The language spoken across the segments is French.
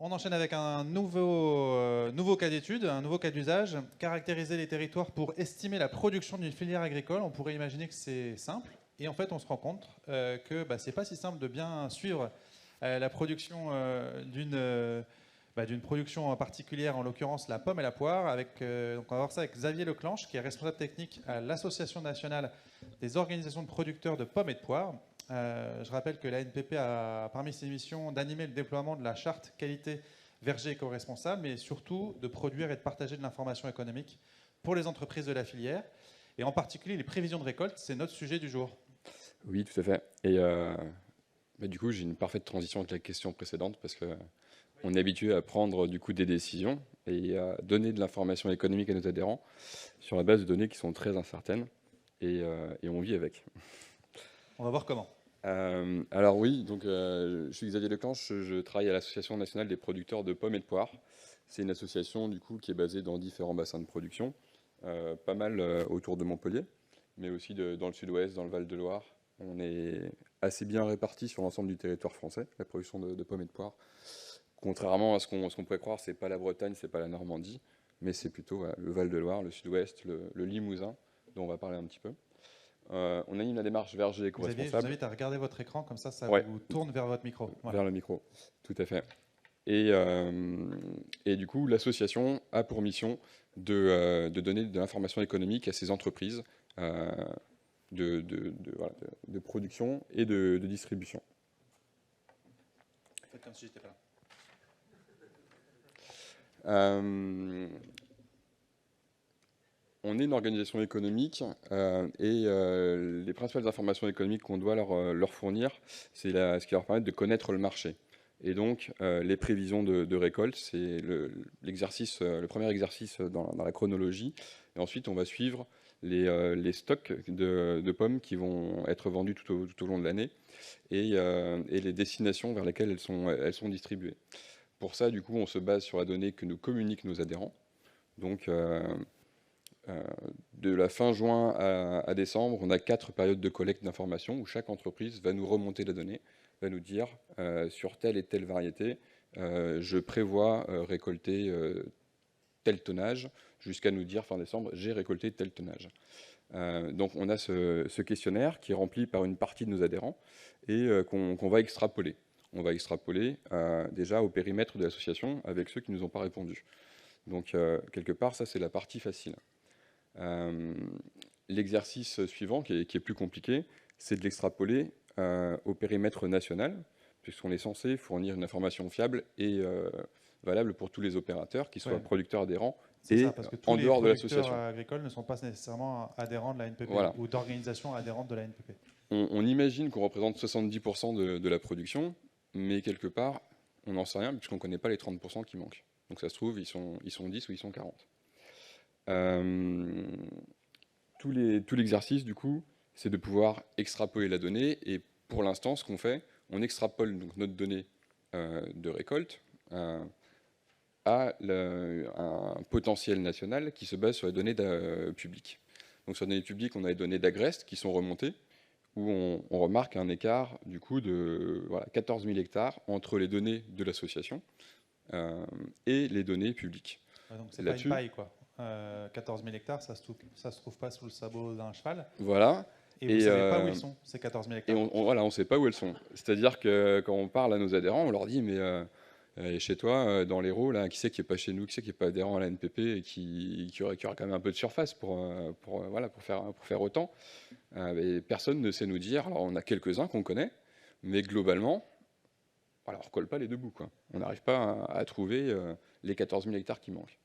On enchaîne avec un nouveau cas d'étude, un nouveau cas d'usage. Caractériser les territoires pour estimer la production d'une filière agricole. On pourrait imaginer que c'est simple. Et en fait, on se rend compte que c'est pas si simple de bien suivre la production d'une production particulière, en l'occurrence la pomme et la poire. Donc on va voir ça avec Xavier Leclanche, qui est responsable technique à l'Association nationale des organisations de producteurs de pommes et de poires. Je rappelle que l'ANPP a parmi ses missions d'animer le déploiement de la charte qualité verger éco-responsable, mais surtout de produire et de partager de l'information économique pour les entreprises de la filière. Et en particulier, les prévisions de récolte, c'est notre sujet du jour. Oui, tout à fait. Et du coup, j'ai une parfaite transition avec la question précédente parce que on est habitué à prendre du coup des décisions et à donner de l'information économique à nos adhérents sur la base de données qui sont très incertaines et on vit avec. On va voir comment. Alors oui, donc je suis Xavier Leclanche, je travaille à l'Association nationale des producteurs de pommes et de poires. C'est une association du coup qui est basée dans différents bassins de production, pas mal autour de Montpellier, mais aussi dans le sud-ouest, dans le Val-de-Loire. On est assez bien répartis sur l'ensemble du territoire français, la production de pommes et de poires. Contrairement à ce qu'on pourrait croire, c'est pas la Bretagne, c'est pas la Normandie, mais c'est plutôt le Val-de-Loire, le sud-ouest, le Limousin, dont on va parler un petit peu. On anime la démarche verger Xavier, je vous éco-responsable. invite à regarder votre écran, comme ça Ouais, vous tourne vers votre micro. Voilà. vers le micro, tout à fait. Et du coup, l'association a pour mission de donner de l'information économique à ces entreprises voilà, de production et de distribution. Faites comme si j'étais pas là. On est une organisation économique et les principales informations économiques qu'on doit leur fournir, c'est ce qui leur permet de connaître le marché. Et donc, les prévisions de récolte, c'est le premier exercice dans la chronologie. Et ensuite, on va suivre les stocks de pommes qui vont être vendus tout au long de l'année et les destinations vers lesquelles elles sont distribuées. Pour ça, du coup, on se base sur la donnée que nous communiquent nos adhérents. Donc, de la fin juin à décembre, on a 4 périodes de collecte d'informations où chaque entreprise va nous remonter la donnée, va nous dire sur telle et telle variété, je prévois récolter tel tonnage, jusqu'à nous dire fin décembre, j'ai récolté tel tonnage. Donc on a ce questionnaire qui est rempli par une partie de nos adhérents et qu'on va extrapoler. On va extrapoler déjà au périmètre de l'association avec ceux qui ne nous ont pas répondu. Donc quelque part, ça c'est la partie facile. L'exercice suivant, qui est plus compliqué, c'est de l'extrapoler au périmètre national, puisqu'on est censé fournir une information fiable et valable pour tous les opérateurs, qui soient producteurs adhérents et ça, parce que tous en les dehors de producteurs l'association. agricoles ne sont pas nécessairement adhérents de la NPP Voilà. ou d'organisations adhérentes de la NPP. On imagine qu'on représente 70% de la production, mais quelque part, on n'en sait rien, puisqu'on ne connaît pas les 30% qui manquent. Donc ça se trouve, ils sont 10 ou ils sont 40. Tout l'exercice, du coup, c'est de pouvoir extrapoler la donnée. Et pour l'instant, ce qu'on fait, on extrapole donc notre donnée de récolte à un potentiel national qui se base sur les données publiques. Donc sur les données publiques, on a les données d'Agreste qui sont remontées, où on remarque un écart du coup de 14 000 hectares entre les données de l'association et les données publiques. Donc c'est pas une paille, quoi. 14 000 hectares, ça se trouve pas sous le sabot d'un cheval. Voilà. Et vous ne savez pas où ils sont, ces 14 000 hectares. Et on ne sait pas où elles sont. C'est-à-dire que quand on parle à nos adhérents, on leur dit, mais chez toi, dans l'Hérault, qui c'est qui n'est pas chez nous, qui c'est qui n'est pas adhérent à la NPP et qui aurait quand même un peu de surface pour faire autant. Et personne ne sait nous dire. Alors on a quelques-uns qu'on connaît, mais globalement, on ne colle pas les deux bouts, quoi. On n'arrive pas à trouver les 14 000 hectares qui manquent.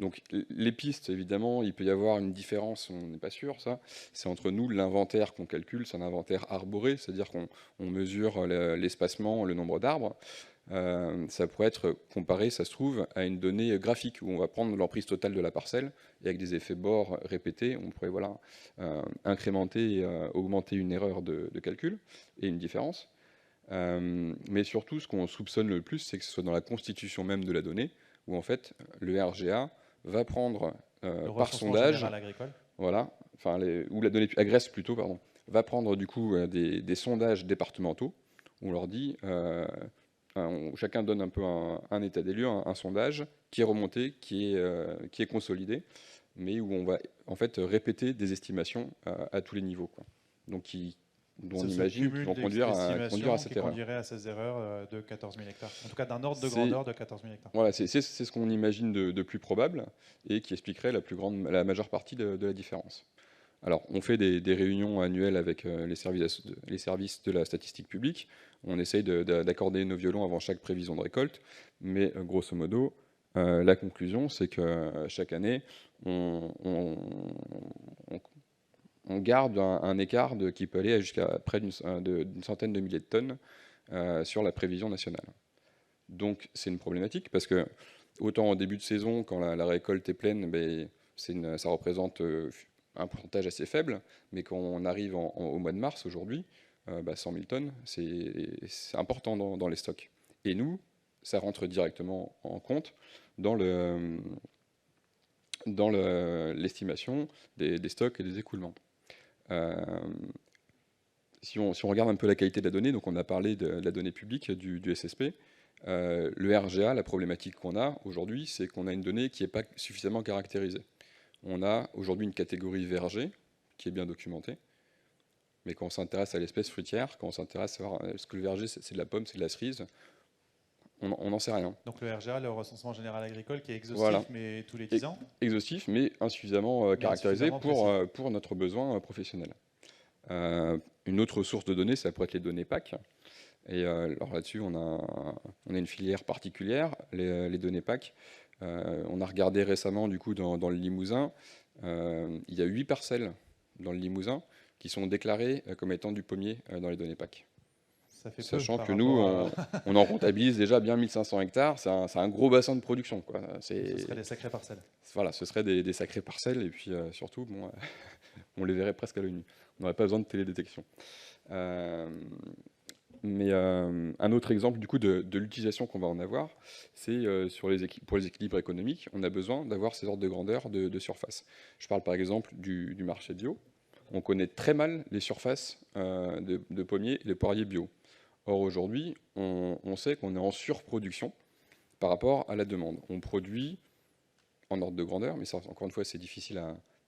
Donc les pistes, évidemment, il peut y avoir une différence, on n'est pas sûr, ça. C'est entre nous, l'inventaire qu'on calcule, c'est un inventaire arboré, c'est-à-dire qu'on mesure l'espacement, le nombre d'arbres. Ça pourrait être comparé, ça se trouve, à une donnée graphique, où on va prendre l'emprise totale de la parcelle, et avec des effets bord répétés, on pourrait incrémenter et augmenter une erreur de calcul, et une différence. Mais surtout, ce qu'on soupçonne le plus, c'est que ce soit dans la constitution même de la donnée, où en fait, le RGA va prendre par sondage, voilà, ou la donnée Agreste plutôt, pardon, va prendre du coup des sondages départementaux. On leur dit chacun donne un peu un état des lieux, un sondage qui est remonté, qui est consolidé, mais où on va en fait répéter des estimations à tous les niveaux, quoi. Donc dont on C'est ce imagine qu'ils cumul vont conduire à d'estimations qui cette erreur. conduirait à ces erreurs de 14 000 hectares. En tout cas, d'un ordre de C'est grandeur de 14 000 hectares. Voilà, c'est ce qu'on imagine de plus probable et qui expliquerait la majeure partie de la différence. Alors, on fait des réunions annuelles avec les services de la statistique publique. On essaye d'accorder nos violons avant chaque prévision de récolte, mais grosso modo, la conclusion, c'est que chaque année, on, on- on- on garde un écart qui peut aller jusqu'à près d'une centaine de milliers de tonnes sur la prévision nationale. Donc c'est une problématique parce que autant au début de saison, quand la récolte est pleine, ben, ça représente un pourcentage assez faible, mais quand on arrive au mois de mars aujourd'hui, 100 000 tonnes, c'est important dans les stocks. Et nous, ça rentre directement en compte dans l'estimation des stocks et des écoulements. Euh, si on regarde un peu la qualité de la donnée, donc on a parlé de la donnée publique du SSP, le RGA, la problématique qu'on a aujourd'hui, c'est qu'on a une donnée qui n'est pas suffisamment caractérisée. On a aujourd'hui une catégorie verger qui est bien documentée, mais quand on s'intéresse à l'espèce fruitière, quand on s'intéresse à savoir est-ce que le verger c'est de la pomme, c'est de la cerise, on n'en sait rien. Donc le RGA, le recensement général agricole, qui est exhaustif, Voilà. mais tous les 10 ans, Exhaustif, mais insuffisamment mais caractérisé insuffisamment précis. pour notre besoin professionnel. Une autre source de données, ça pourrait être les données PAC. Et alors là-dessus, on a une filière particulière, les données PAC. On a regardé récemment, du coup, dans le Limousin, il y a 8 parcelles dans le Limousin qui sont déclarées comme étant du pommier dans les données PAC. Ça fait peu Sachant par que nous, rapport on en comptabilise déjà bien 1500 hectares, c'est un gros bassin de production, quoi. ce serait des sacrées parcelles. Voilà, ce serait des sacrées parcelles, et puis surtout, bon, on les verrait presque à l'œil nu. On n'aurait pas besoin de télédétection. Euh, Mais un autre exemple du coup de l'utilisation qu'on va en avoir, c'est pour les équilibres économiques, on a besoin d'avoir ces ordres de grandeur de surface. Je parle par exemple du marché bio. On connaît très mal les surfaces de pommiers et de poiriers bio. Or aujourd'hui, on sait qu'on est en surproduction par rapport à la demande. On produit en ordre de grandeur, mais ça, encore une fois, c'est difficile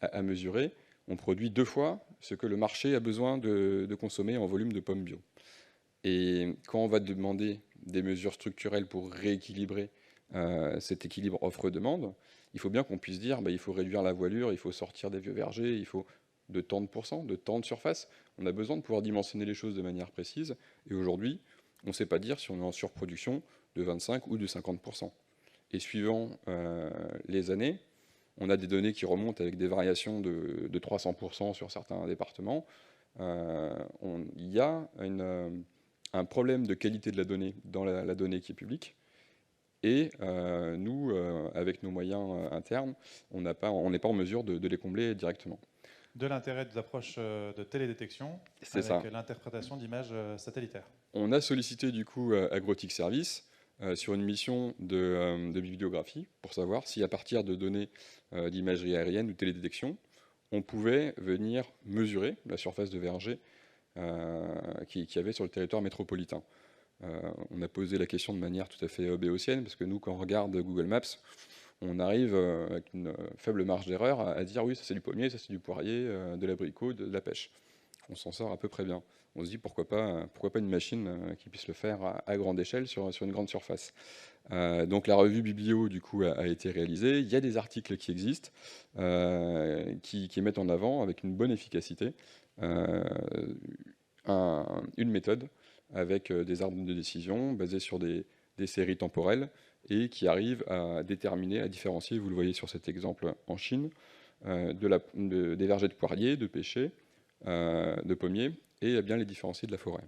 à mesurer. On produit 2 fois ce que le marché a besoin de consommer en volume de pommes bio. Et quand on va demander des mesures structurelles pour rééquilibrer cet équilibre offre-demande, il faut bien qu'on puisse dire il faut réduire la voilure, il faut sortir des vieux vergers, il faut de tant de pourcents, de tant de surface. On a besoin de pouvoir dimensionner les choses de manière précise. Et aujourd'hui, on ne sait pas dire si on est en surproduction de 25 ou de 50%. Et suivant les années, on a des données qui remontent avec des variations de 300% sur certains départements. Il y a un problème de qualité de la donnée dans la donnée qui est publique. Et nous, avec nos moyens internes, on n'est pas en mesure de les combler directement. De l'intérêt des approches de télédétection C'est ça. avec l'interprétation d'images satellitaires. On a sollicité du coup Agrotic Service sur une mission de bibliographie pour savoir si à partir de données d'imagerie aérienne ou télédétection, on pouvait venir mesurer la surface de verger qu'il y avait sur le territoire métropolitain. On a posé la question de manière tout à fait béotienne, parce que nous, quand on regarde Google Maps, on arrive avec une faible marge d'erreur à dire oui, ça c'est du pommier, ça c'est du poirier, de l'abricot, de la pêche. On s'en sort à peu près bien. On se dit pourquoi pas une machine qui puisse le faire à grande échelle sur une grande surface. Donc la revue Biblio du coup a été réalisée. Il y a des articles qui existent qui mettent en avant avec une bonne efficacité une méthode avec des arbres de décision basés sur des séries temporelles et qui arrive à déterminer, à différencier, vous le voyez sur cet exemple en Chine, des vergers de poiriers, de pêchers, de pommiers, et à bien les différencier de la forêt.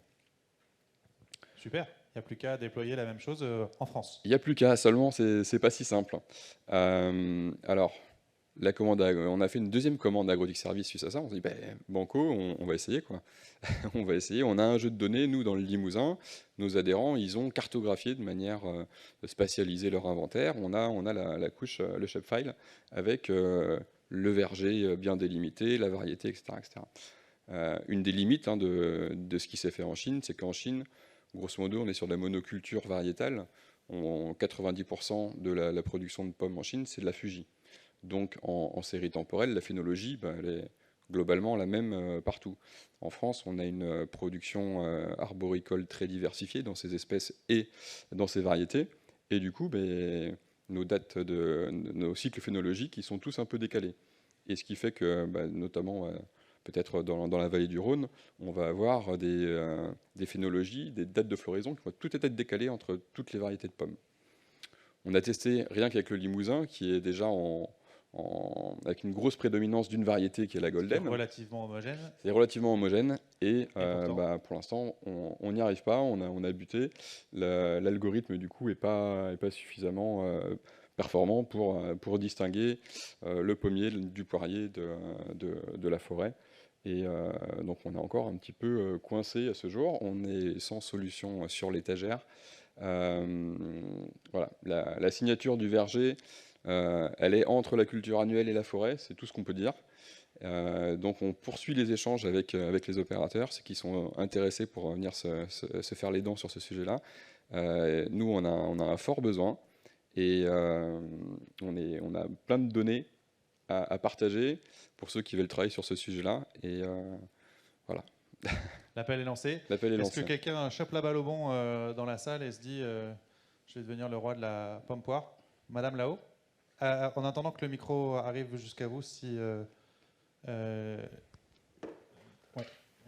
Super, il n'y a plus qu'à déployer la même chose en France. Il n'y a plus qu'à, seulement c'est pas si simple. Alors, on a fait une deuxième commande Agrotic Service suite à ça. On s'est dit, banco, on va essayer quoi. On va essayer. On a un jeu de données, nous, dans le Limousin. Nos adhérents, ils ont cartographié de manière spatialisée leur inventaire. On a la couche, le shapefile, avec le verger bien délimité, la variété, etc. Une des limites de ce qui s'est fait en Chine, c'est qu'en Chine, grosso modo, on est sur de la monoculture variétale. 90% de la production de pommes en Chine, c'est de la Fuji. Donc en série temporelle, la phénologie, elle est globalement la même partout. En France, on a une production arboricole très diversifiée dans ses espèces et dans ses variétés. Et du coup, nos cycles phénologiques, ils sont tous un peu décalés. Et ce qui fait que, notamment, peut-être dans la vallée du Rhône, on va avoir des phénologies, des dates de floraison qui vont tout être décalées entre toutes les variétés de pommes. On a testé rien qu'avec le Limousin, qui est déjà avec une grosse prédominance d'une variété qui est la Golden. C'est relativement homogène. C'est relativement homogène et pour l'instant on n'y arrive pas, on a buté. L'algorithme du coup est pas suffisamment performant pour distinguer le pommier du poirier de la forêt. Et donc on est encore un petit peu coincé à ce jour, on est sans solution sur l'étagère. Voilà, la signature du verger, elle est entre la culture annuelle et la forêt, c'est tout ce qu'on peut dire. Donc on poursuit les échanges avec les opérateurs, ceux qui sont intéressés pour venir se faire les dents sur ce sujet-là. Nous, on a un fort besoin et on a plein de données à partager pour ceux qui veulent travailler sur ce sujet-là. Et voilà. L'appel est lancé. Est-ce que quelqu'un chope la balle au bon dans la salle et se dit je vais devenir le roi de la pomme poire? Madame là-haut. En attendant que le micro arrive jusqu'à vous, ouais.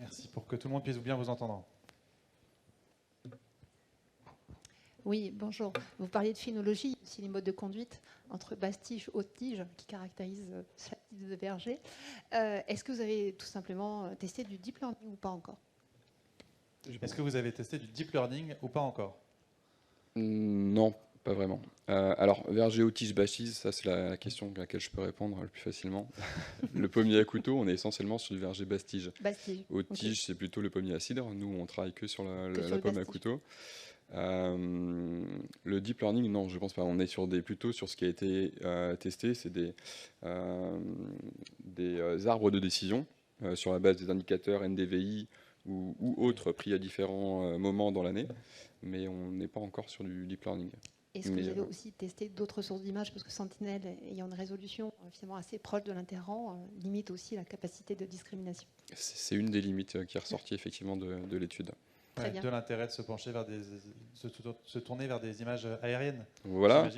Merci pour que tout le monde puisse bien vous entendre. Oui, bonjour. Vous parliez de phénologie, aussi les modes de conduite entre basse tige, haute tige, qui caractérisent ce type de verger. Est-ce que vous avez tout simplement testé du deep learning ou pas encore? Est-ce que vous avez testé du deep learning ou pas encore? Non, pas vraiment. Alors, verger haute tige, basse tige, ça c'est la question à laquelle je peux répondre le plus facilement. Le pommier à couteau, on est essentiellement sur du verger basse tige. Haute tige, c'est plutôt le pommier à cidre. Nous, on travaille que sur la pomme à couteau. Le deep learning, non, je pense pas. On est plutôt sur ce qui a été testé, c'est des arbres de décision sur la base des indicateurs NDVI ou autres pris à différents moments dans l'année, mais on n'est pas encore sur du deep learning. Est-ce que vous avez aussi testé d'autres sources d'images, parce que Sentinel, ayant une résolution finalement assez proche de l'interrang, limite aussi la capacité de discrimination? C'est une des limites qui est ressortie effectivement de l'étude. De l'intérêt de se pencher se tourner vers des images aériennes. Voilà,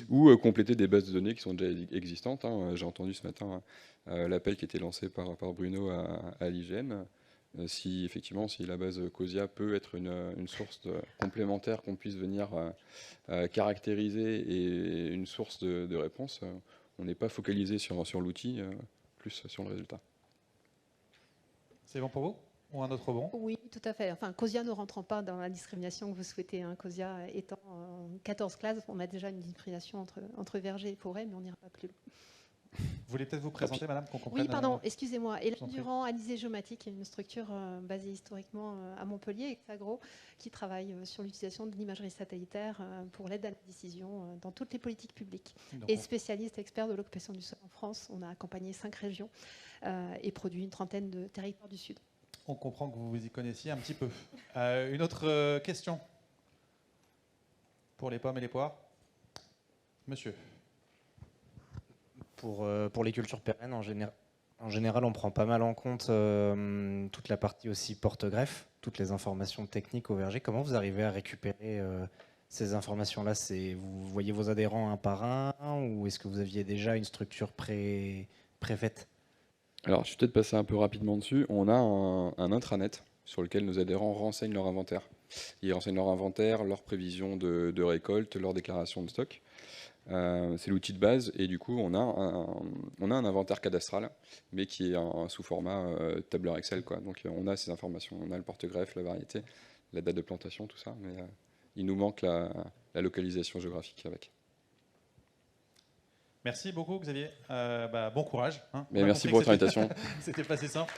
ou compléter des bases de données qui sont déjà existantes. J'ai entendu ce matin l'appel qui était lancé par Bruno à l'IGN. Si la base COSIA peut être une source complémentaire qu'on puisse venir caractériser et une source de réponse, on n'est pas focalisé sur l'outil, plus sur le résultat. C'est bon pour vous? Ou un autre bon? Oui, tout à fait. Enfin, COSIA ne rentrant pas dans la discrimination que vous souhaitez. COSIA étant en 14 classes, on a déjà une discrimination entre verger et forêt, mais on n'ira pas plus loin. Vous voulez peut-être vous présenter, madame, qu'on comprenne? Oui, pardon, excusez-moi. Hélène Durand, Alizé Géomatique, une structure basée historiquement à Montpellier, Exagro, qui travaille sur l'utilisation de l'imagerie satellitaire pour l'aide à la décision dans toutes les politiques publiques. Et spécialiste expert de l'occupation du sol en France. On a accompagné 5 régions et produit une trentaine de territoires du Sud. On comprend que vous vous y connaissiez un petit peu. Une autre question pour les pommes et les poires? Monsieur. Pour les cultures pérennes, en général, on prend pas mal en compte toute la partie aussi porte-greffe, toutes les informations techniques au verger. Comment vous arrivez à récupérer ces informations-là? Vous voyez vos adhérents un par un, ou est-ce que vous aviez déjà une structure préfaite? Alors, je vais peut-être passer un peu rapidement dessus. On a un intranet sur lequel nos adhérents renseignent leur inventaire. Ils renseignent leur inventaire, leurs prévisions de récolte, leurs déclarations de stock. C'est l'outil de base et du coup on a un inventaire cadastral mais qui est sous format tableur Excel, quoi. Donc on a ces informations, on a le porte-greffe, la variété, la date de plantation, tout ça, mais il nous manque la localisation géographique avec. Merci beaucoup Xavier, bon courage. Mais merci pour votre invitation. C'était pas si simple.